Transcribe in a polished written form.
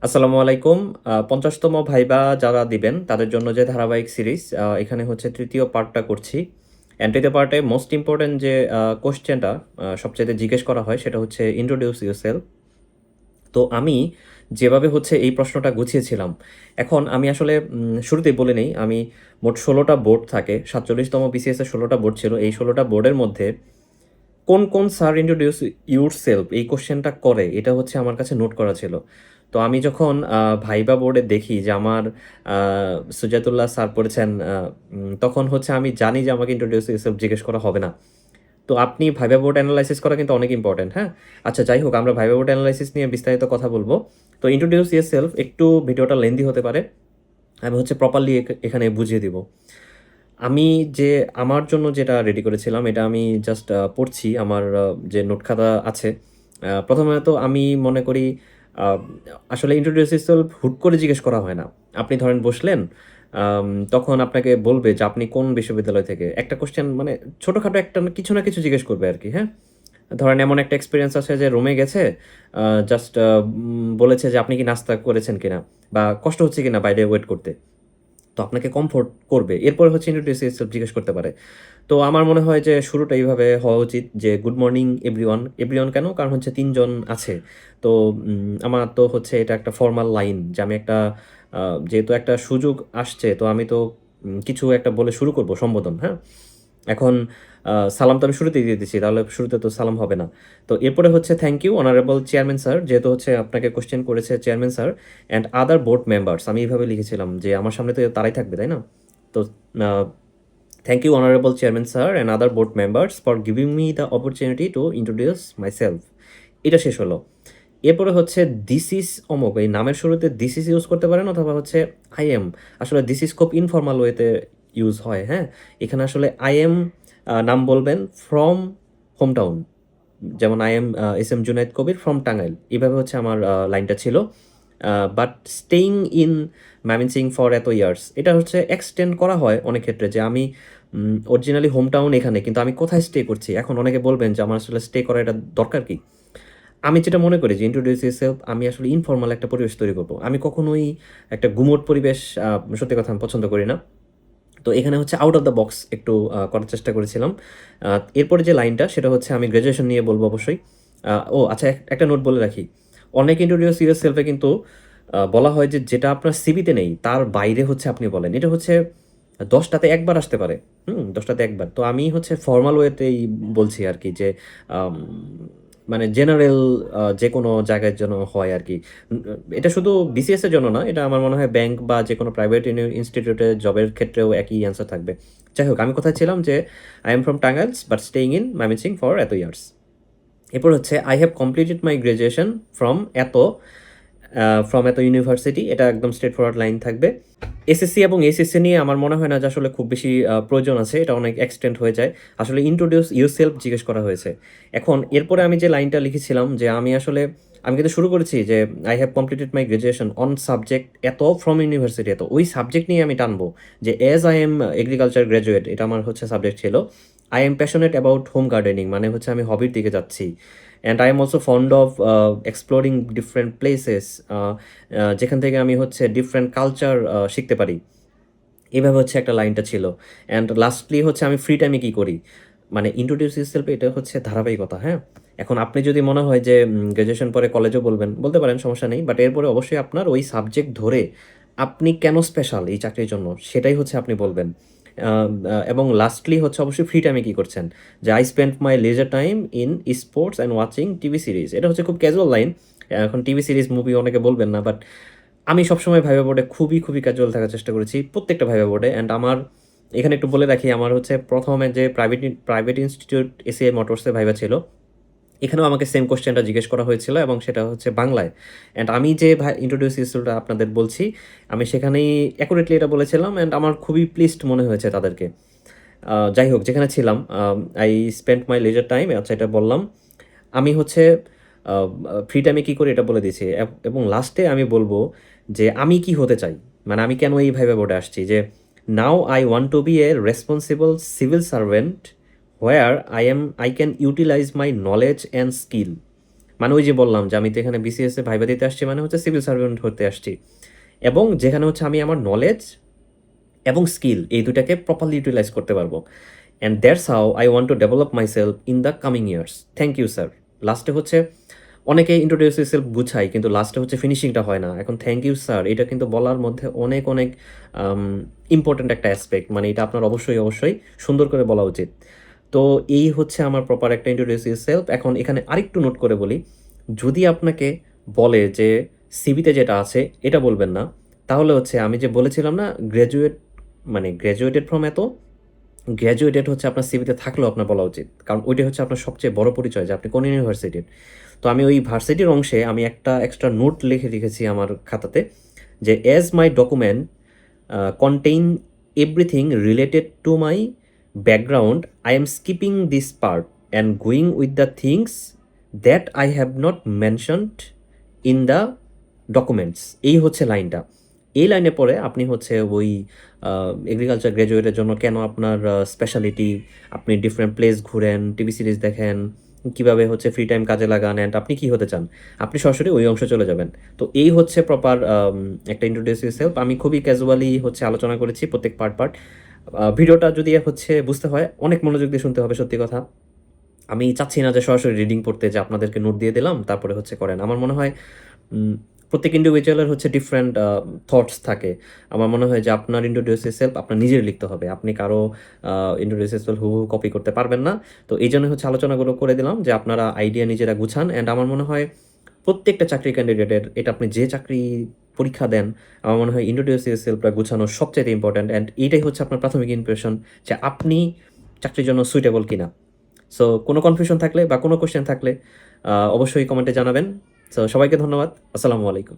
আসসালামু আলাইকুম। ৫০তম ভাইবা যারা দিবেন তাদের জন্য যে ধারাবাহিক সিরিজ এখানে হচ্ছে ৩য় পার্টটা করছি। অ্যান্ড ৩য় পার্টে মোস্ট ইম্পোর্টেন্ট যে কোয়েশ্চেনটা সবচাইতে জিজ্ঞেস করা হয় সেটা হচ্ছে ইন্ট্রোডিউস ইউরসেলফ। তো আমি যেভাবে হচ্ছে এই প্রশ্নটা গুছিয়েছিলাম, এখন আমি আসলে শুরুতেই বলে নেই, আমি মোট ১৬টা বোর্ড থাকে। ৪৭তম বিসিএস এর ১৬টা বোর্ড ছিল। এই ১৬টা বোর্ডের মধ্যে কোন স্যার ইন্ট্রোডিউস ইউরসেলফ এই কোশ্চেনটা করে এটা হচ্ছে আমার কাছে নোট করা ছিল। তো আমি যখন ভাইবা বোর্ডে দেখি যে আমার সুজাতুল্লাহ স্যার পড়েছেন, তখন হচ্ছে আমি জানি যে আমাকে ইন্ট্রোডিউস ইউরসেলফ জিজ্ঞেস করা হবে না। তো আপনি ভাইবা বোর্ড অ্যানালাইসিস করা কিন্তু অনেক ইম্পর্টেন্ট, হ্যাঁ? আচ্ছা, যাই হোক, আমরা ভাইবা বোর্ড অ্যানালাইসিস নিয়ে বিস্তারিত কথা বলবো। তো ইন্ট্রোডিউস ইউরসেলফ একটু ভিডিওটা লেন্দি হতে পারে। আমি হচ্ছে প্রপারলি এখানে বুঝিয়ে দিব। আমি যে আমার জন্য যেটা রেডি করেছিলাম এটা আমি জাস্ট পড়ছি আমার যে নোট খাতা আছে। প্রথমত আমি মনে করি আ আসলে ইন্ট্রোডিউস ইউরসেলফ হুট করে জিজ্ঞেস করা হয় না। আপনি ধরেন বসলেন, তখন আপনাকে বলবে যে আপনি কোন বিশ্ববিদ্যালয় থেকে? একটা কোয়েশ্চেন মানে ছোটখাটো একটা কিছু না কিছু জিজ্ঞেস করবে আরকি, হ্যাঁ? ধরেন এমন একটা এক্সপেরিয়েন্স আছে যে রোমে গেছে, জাস্ট বলেছে যে আপনি কি নাস্তা করেছেন কিনা? বা কষ্ট হচ্ছে কিনা বাইরে ওয়েট করতে? তো আপনাকে কমফোর্ট করবে। এরপরে হচ্ছে ইন্ট্রোডিউস ইয়োরসেলফ জিজ্ঞেস করতে পারে। তো আমার মনে হয় যে শুরুটা এইভাবে হওয়া উচিত যে, "গুড মর্নিং এভরিওয়ান।" এভরিওয়ান কেন? কারণ হচ্ছে ৩ জন আছে। তো আমার তো হচ্ছে এটা একটা ফরমাল লাইন যে আমি একটা আ যেহেতু একটা সুযোগ আসছে তো আমি তো কিছু একটা বলে শুরু করব সম্বোধন, হ্যাঁ? এখন সালাম তো আমি শুরুতেই দিয়ে দিচ্ছি। তাহলে শুরুতে তো সালাম হবে না। তো এরপরে হচ্ছে thank you honourable chairman sir, যেহেতু হচ্ছে আপনাকে কোয়েশ্চেন করেছে chairman sir and other board members. আমি এভাবে লিখেছিলাম যে আমার সামনে তো তারাই থাকবে, তাই না? তো uh thank you honourable chairman sir and other board members for giving me the opportunity to introduce myself. এটা শেষ হলো। এরপরে হচ্ছে দিস ইজ অমুক, এই নামের শুরুতে দিস ইজ ইউজ করতে পারেন অথবা হচ্ছে আই এম। আসলে দিস ইজ খুব ইনফর্মাল ওয়েতে ইউজ হয়, হ্যাঁ? এখানে আসলে আই এম নাম বলবেন ফ্রম হোমটাউন। যেমন I am S M Junaid Kabir from Tangail. এভাবে হচ্ছে আমার লাইনটা ছিল। But staying in Mymensingh for এত ইয়ার্স, এটা হচ্ছে এক্সটেন্ড করা হয় অনেক ক্ষেত্রে যে আমি অরিজিনালি হোমটাউন এখানে, কিন্তু আমি কোথায় স্টে করছি? এখন অনেকে বলবেন যে আমার আসলে স্টে করা এটা দরকার কি? আমি যেটা মনে করি যে ইন্ট্রোডিউস ইউরসেলফ, আমি আসলে ইনফর্মাল একটা পরিবেশ তৈরি করব। আমি কখনোই একটা গুমোট পরিবেশ, সত্যি কথা আমি পছন্দ করি না। তো এখানে হচ্ছে আউট অফ দ্য বক্স একটু করার চেষ্টা করেছিলাম। আ এরপরে যে লাইনটা সেটা হচ্ছে আমি গ্র্যাজুয়েশন নিয়ে বলব অবশ্যই। ও আচ্ছা, একটা নোট বলে রাখি। অনেক ইন্ট্রোডিউস ইউরসেলফ এ কিন্তু বলা হয় যে যেটা আপনার সিভিতে নেই তার বাইরে হচ্ছে আপনি বলেন। এটা হচ্ছে ১০ টাতে ১ বার আসতে পারে। ১০ টাতে ১ বার। তো আমি হচ্ছে ফরমাল ওয়েতেই বলছি আরকি যে আম মানে জেনারেল যেকোনো জায়গায় যেন হয় আরকি। এটা শুধু বিসিএস এর জন্য না, এটা আমার মনে হয় ব্যাংক বা যেকোনো প্রাইভেট ইনস্টিটিউটে জবের ক্ষেত্রেও একই অ্যান্সার থাকবে। যাই হোক, আমি কোথায় ছিলাম যে, "I am from টাঙ্গাইলস but staying in Mymensingh for এত ইয়ার্স।" এরপর হচ্ছে, "I have completed my graduation from এত ফ্রম এত ইউনিভার্সিটি।" এটা একদম স্ট্রেইট ফরওয়ার্ড লাইন থাকবে। এসএসসি এবং এইচএসসি নিয়ে আমার মনে হয় না যে আসলে খুব বেশি প্রয়োজন আছে। এটা অনেক এক্সটেন্ড হয়ে যায়। আসলে ইন্ট্রোডিউস ইউরসেলফ জিজ্ঞেস করা হয়েছে। এখন এরপরে আমি যে লাইনটা লিখেছিলাম যে আমি কিন্তু শুরু করেছি যে, "I have completed my graduation on subject এত ফ্রম ইউনিভার্সিটি এত।" ওই সাবজেক্ট নিয়ে আমি টানবো যে, "As I am agriculture graduate" এটা আমার হচ্ছে সাবজেক্ট ছিল। "I am passionate about home gardening" মানে হচ্ছে আমি হবির দিকে যাচ্ছি। "And I am also fond of exploring different places" যেখান থেকে আমি হচ্ছে ডিফারেন্ট কালচার শিখতে পারি। এভাবে হচ্ছে একটা লাইনটা ছিল। অ্যান্ড লাস্টলি হচ্ছে আমি ফ্রি টাইমে কি করি? মানে ইন্ট্রোডিউস ইউরসেলফ এটা হচ্ছে ধারাবাহিকতা, হ্যাঁ? এখন আপনি যদি মনে হয় যে গ্র্যাজুয়েশন পরে কলেজেও বলবেন, বলতে পারেন, সমস্যা নেই। বাট এরপরে অবশ্যই আপনার ওই সাবজেক্ট ধরে আপনি কেন স্পেশাল এই চাকরির জন্য সেটাই হচ্ছে আপনি বলবেন। আ আ এবং লাস্টলি হচ্ছে অবশ্যই ফ্রি টাইমে কি করছেন? যে "I spent my leisure time in sports and watching TV series." এটা হচ্ছে খুব ক্যাজুয়াল লাইন। এখন টিভি সিরিজ, মুভি অনেকে বলবেন না। বাট আমি সবসময় ভাইবা বোর্ডে খুবই ক্যাজুয়াল থাকার চেষ্টা করেছি। প্রত্যেকটা ভাইবা বোর্ডে। অ্যান্ড আমার এখানে একটু বলে রাখি, আমার হচ্ছে ১ম এ যে প্রাইভেট ইনস্টিটিউট এসিআই মোটরস এ ভাইবা ছিল। এখানেও আমাকে সেম কোয়েশ্চেনটা জিজ্ঞেস করা হয়েছিল এবং সেটা হচ্ছে বাংলায়। অ্যান্ড আমি যে ইন্ট্রোডিউস ইউরসেলফটা আপনাদের বলছি, আমি সেখানেই অ্যাকুরেটলি এটা বলেছিলাম অ্যান্ড আমার খুবই প্লিজড মনে হয়েছে তাদেরকে। যাই হোক, যেখানে ছিলাম, আই স্পেন্ট মাই লিজার টাইম, আচ্ছা এটা বললাম। আমি হচ্ছে আ আ ফ্রি টাইমে কি করি এটা বলে দিয়েছি। এবং লাস্টে আমি বলব যে আমি কি হতে চাই? মানে আমি কেন এই ভাইবা বোর্ডে আসছি যে, "now I want to be a responsible civil servant where I can utilise my knowledge and skill মানে ওই যে বললাম যে আমি তো এখানে বিসিএস এ ভাইবা দিতে আসছি, মানে হচ্ছে সিভিল সার্ভেন্ট হতে আসছি, এবং যেখানে হচ্ছে আমি আমার নলেজ এবং স্কিল এই দুটাকে প্রপারলি ইউটিলাইজ করতে পারবো। And that's how I want to develop myself in the coming years. Thank you sir. লাস্টে হচ্ছে অনেকে ইন্ট্রোডিউস সেলফ বুঝাই, কিন্তু লাস্টে হচ্ছে ফিনিশিংটা হয় না। এখন থ্যাংক ইউ স্যার এটা কিন্তু বলার মধ্যে অনেক অনেক ইম্পর্ট্যান্ট একটা অ্যাসপেক্ট, মানে এটা আপনার অবশ্যই অবশ্যই সুন্দর করে বলা উচিত। তো এই হচ্ছে আমার প্রপার একটা ইন্ট্রোডিউস সেলফ। এখন এখানে আরেকটু নোট করে বলি, যদি আপনাকে বলে যে সিভিতে যেটা আছে এটা বলবেন না, তাহলে হচ্ছে আমি যে বলেছিলাম না গ্র্যাজুয়েট, মানে গ্র্যাজুয়েটেড ফ্রম এত, গ্র্যাজুয়েটেড হচ্ছে আপনার সিভিতে থাকলেও আপনার বলা উচিত, কারণ ওইটা হচ্ছে আপনার সবচেয়ে বড় পরিচয় যে আপনি কোন ইউনিভার্সিটির। তো আমি ওই ভার্সিটির অংশে আমি একটা এক্সট্রা নোট লিখে রেখেছি আমার খাতাতে, যে as my document contain everything related to my background, I am skipping this part and going with the things that I have not mentioned in the documents। এই হচ্ছে লাইনটা। এই লাইনে পরে আপনি হচ্ছে ওই এগ্রিকালচার গ্র্যাজুয়েটের জন্য কেন আপনার স্পেশালিটি, আপনি ডিফারেন্ট প্লেস ঘুরেন, টিভি সিরিজ দেখেন, কিভাবে হচ্ছে ফ্রি টাইম কাজে লাগান, অ্যান্ড আপনি কি হতে চান, আপনি সরাসরি ওই অংশে চলে যাবেন। তো এই হচ্ছে প্রপার একটা ইন্ট্রোডিউস ইউরসেলফ। আমি খুবই ক্যাজুয়ালি হচ্ছে আলোচনা করেছি প্রত্যেক পার্ট। ভিডিওটা যদি হচ্ছে বুঝতে হয় অনেক মনোযোগ দিয়ে শুনতে হবে, সত্যি কথা। আমি চাচ্ছি না যে সরাসরি রিডিং পড়তে, যে আপনাদেরকে নোট দিয়ে দিলাম তারপরে হচ্ছে করেন। আমার মনে হয় প্রত্যেক ইন্ডিভিজুয়ালের হচ্ছে ডিফারেন্ট থটস থাকে। আমার মনে হয় যে আপনার ইন্ট্রোডিউস সেলফ আপনার নিজের লিখতে হবে, আপনি কারো ইন্ট্রোডিউস সেলফ হু কপি করতে পারবেন না। তো এই জন্য হচ্ছে আলোচনাগুলো করে দিলাম যে আপনারা আইডিয়া নিজেরা গুছান। অ্যান্ড আমার মনে হয় প্রত্যেকটা চাকরি ক্যান্ডিডেটের, এটা আপনি যে চাকরি পরীক্ষা দেন, আমার মনে হয় ইন্ট্রোডিউস সেলফটা গুছানো সবচেয়ে ইম্পর্ট্যান্ট। অ্যান্ড এইটাই হচ্ছে আপনার প্রাথমিক ইমপ্রেশন যে আপনি চাকরির জন্য সুইটেবল কিনা। সো কোনো কনফিউশন থাকলে বা কোনো কোয়েশ্চেন থাকলে অবশ্যই কমেন্টে জানাবেন। সো সবাইকে ধন্যবাদ। আসসালামু আলাইকুম।